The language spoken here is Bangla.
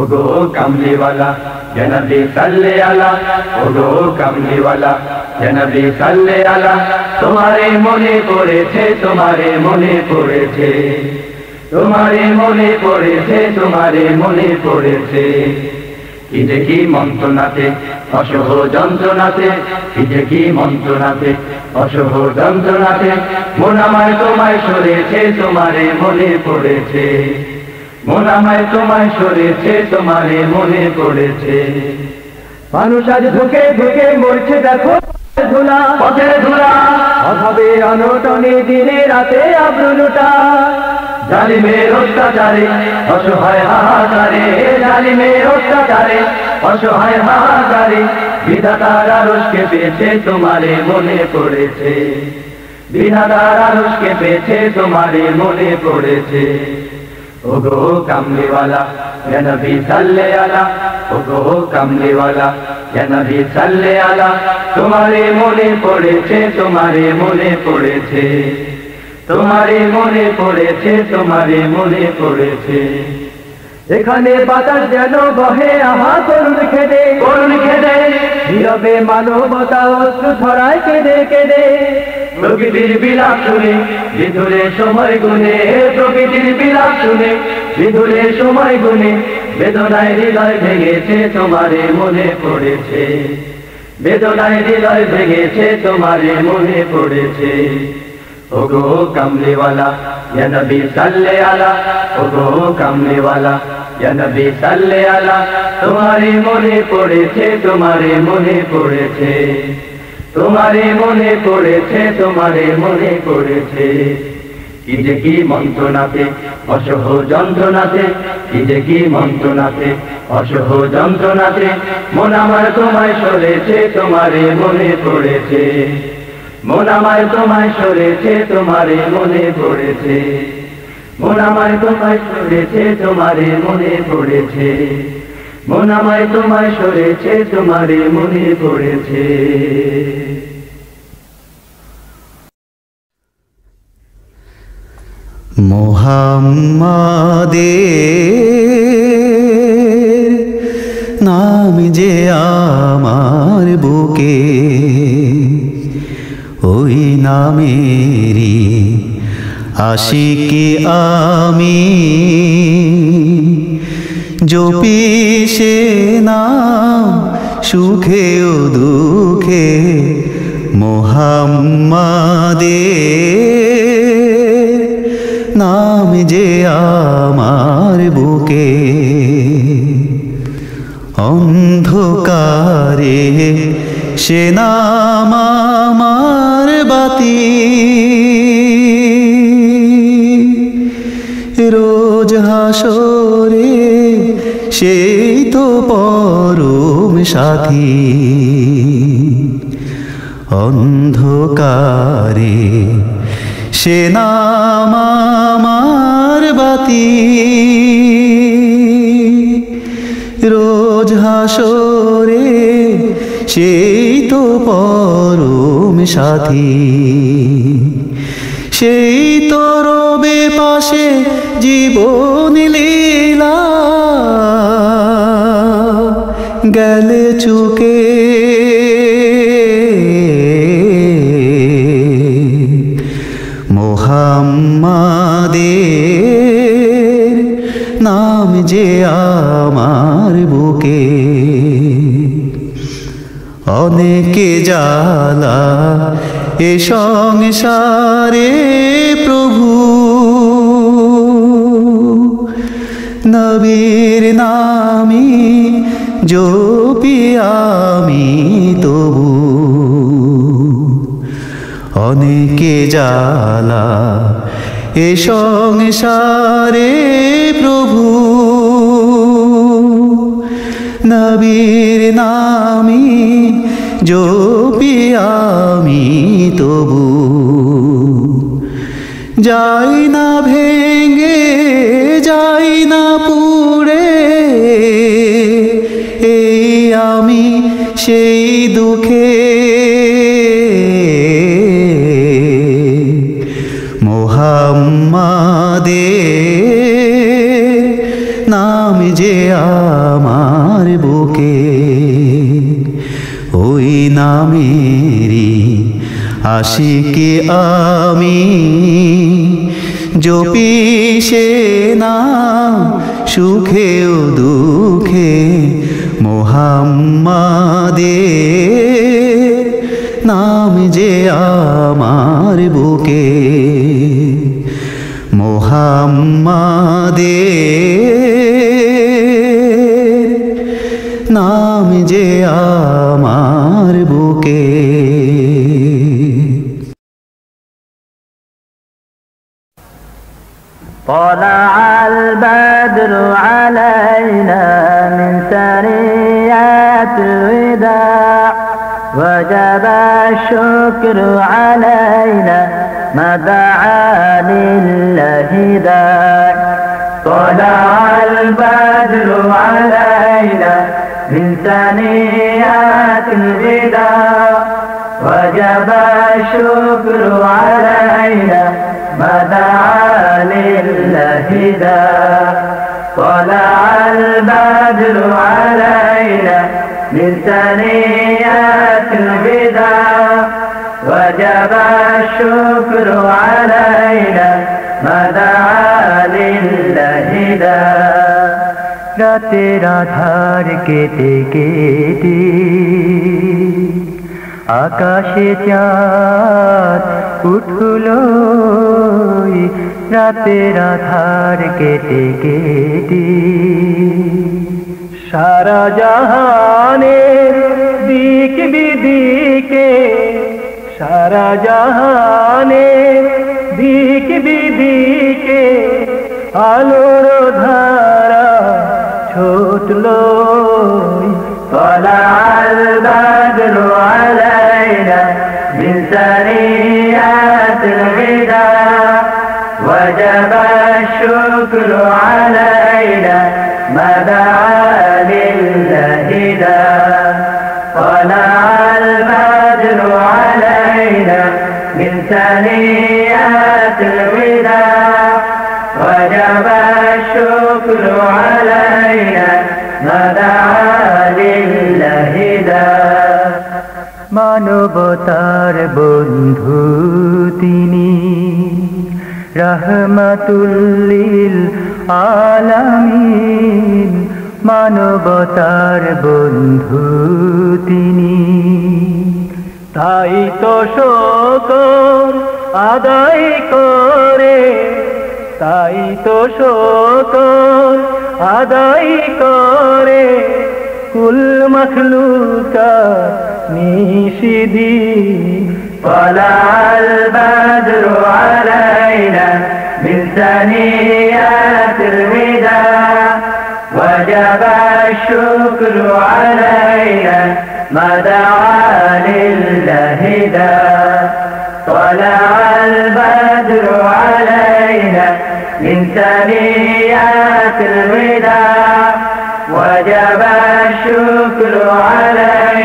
ওগো কামলিওয়ালা ইয়া নবী সাল্লে আলা, ওগো কামলিওয়ালা ইয়া নবী সাল্লে আলা। তোমারে মনে পড়েছে, তোমারে মনে পড়েছে, তোমারে মনে পড়েছে, তোমারে মনে পড়েছে। কি যে কি মন্ত্রণাতে অসহ যন্ত্রণাতে, কি যে কি মন্ত্রণাতে অসহ যন্ত্রণাতে, মন আমায় তোমায় সরেছে, তোমারে মনে পড়েছে, মন আমায় তোমায় সরেছে, তোমারে মনে পড়েছে। মানুষ আজ ধুকে ধুকে মরছে দেখো ধুলা, পথের ধুলা, অভাবে অনটনে দিনে রাতে আব্রু লুটা। জালিমের অত্যাচারে অসহায় হাহাকারে, জালিমের অত্যাচারে অসহায় হাহাকারে, বিধাতার আরশকে পেয়েছে, তোমারে মনে পড়েছে, বিধাতার আরশকে পেয়েছে, তোমারে মনে পড়েছে। ওগো কামলিওয়ালা ইয়া নবী সাল্লে আলা, ওগো কামলিওয়ালা ইয়া নবী সাল্লে আলা। তোমারে মনে পড়েছে, তোমারে মনে পড়েছে, তোমারে মনে পড়েছে, তোমারে মনে পড়েছে। এখানে বাতাস যেন বহে আহা করুণ খেদে, করুণ খেদে, নীরবে মানবতা অশ্রু ধরায় কেঁদে কেঁদে। প্রকৃতির বিলাপ শুনে বিধুরে সময় গুনে, প্রকৃতির বিলাপ শুনে বিধুরে সময় গুনে, বেদনায় হৃদয় ভেঙেছে, তোমারে মনে পড়েছে, বেদনায় হৃদয় ভেঙেছে, তোমারে মনে পড়েছে। ওগো কামলিওয়ালা ইয়া নবী সাল্লে আলা, ওগো কামলিওয়ালা ইয়া নবী সাল্লে আলা। তোমারে মনে পড়েছে, তোমারে মনে পড়েছে, তোমারে মনে পড়েছে, তোমারে মনে পড়েছে। কি যে কি মন্ত্রণাতে অসহ যন্ত্রণাতে, কি যে কি মন্ত্রণাতে অসহ যন্ত্রণাতে, মন আমার তোমায় সরেছে, তোমারে মনে পড়েছে, মন আমার তোমায় সরেছে, তোমারে মনে পড়েছে, মন আমার তোমায় সরেছে, তোমারে মনে পড়েছে, মন আমায় তোমায় সরেছে, তোমারে মনে পড়েছে। মুহাম্মাদের নাম যে আমার বুকে, ওই নামেরই আশিকি আমি, জপি সে নাম সুখে ও দুঃখে। মুহাম্মাদের নাম যে আমার বুকে, অন্ধকারে সে নাম আমার বাতি, রোজ হাসরে সেই তো পরম সাথী। অন্ধকারে সে নাম আমার বাতি, রোজ হাসরে সেই তো পরম সাথী। সেই তো রবে পাশে জীবন লীলা, গেলে চুকে মুহাম্মাদের নাম যে আমার বুকে। অনেকে জ্বালা এ সংসারে প্রভু, নবীর নামি জপি আমি তবু। অনেকে জ্বালা এ সংসারে প্রভু, নবীর নামি জপি আমি তবু। যাই না ভেঙে, যাই না পুড়ে, এই আমি সেই দুঃখে। মুহাম্মাদের নাম যে নামেরি আশিকে আমি জপি সে নাম সুখে ও দুঃখে মুহাম্মাদের নাম যে আমার বুকে মুহাম্মাদের নাম যে আমার বুকে طلع البدر علينا من ثنيات الوداع وجب الشكر علينا ما دعا لله داع طلع البدر علينا من ثنيات الوداع وجب الشكر علينا ما دعا لله داع طلع البدر علينا من ثنيات الوداع وجب الشكر علينا ما دعا لله داع রাতের আধার কেটে কেটে আকাশে চাঁদ উঠলো রাতের আধার কেটে কেটে সারা জাহানের দিক বিদিকে সারা জাহানের দিক বিদিকে আলোর ধারা ছুটলো طلع البدر علينا من ثنيات الوداع وجب الشكر علينا ما دعا لله داع طلع البدر علينا من ثنيات الوداع وجب الشكر علينا ما دعا لله داع মানবতার বন্ধু তিনি রহমাতুল লিল আলামিন মানবতার বন্ধু তিনি তাই তো শুকর আদায় করে তাই তো শুকর আদায় করে কুল মখলুকাত নিশিদিন طلع البدر علينا من ثنيات الوداع وجب الشكر علينا ما دعا لله داع طلع البدر علينا من ثنيات الوداع وجب الشكر علينا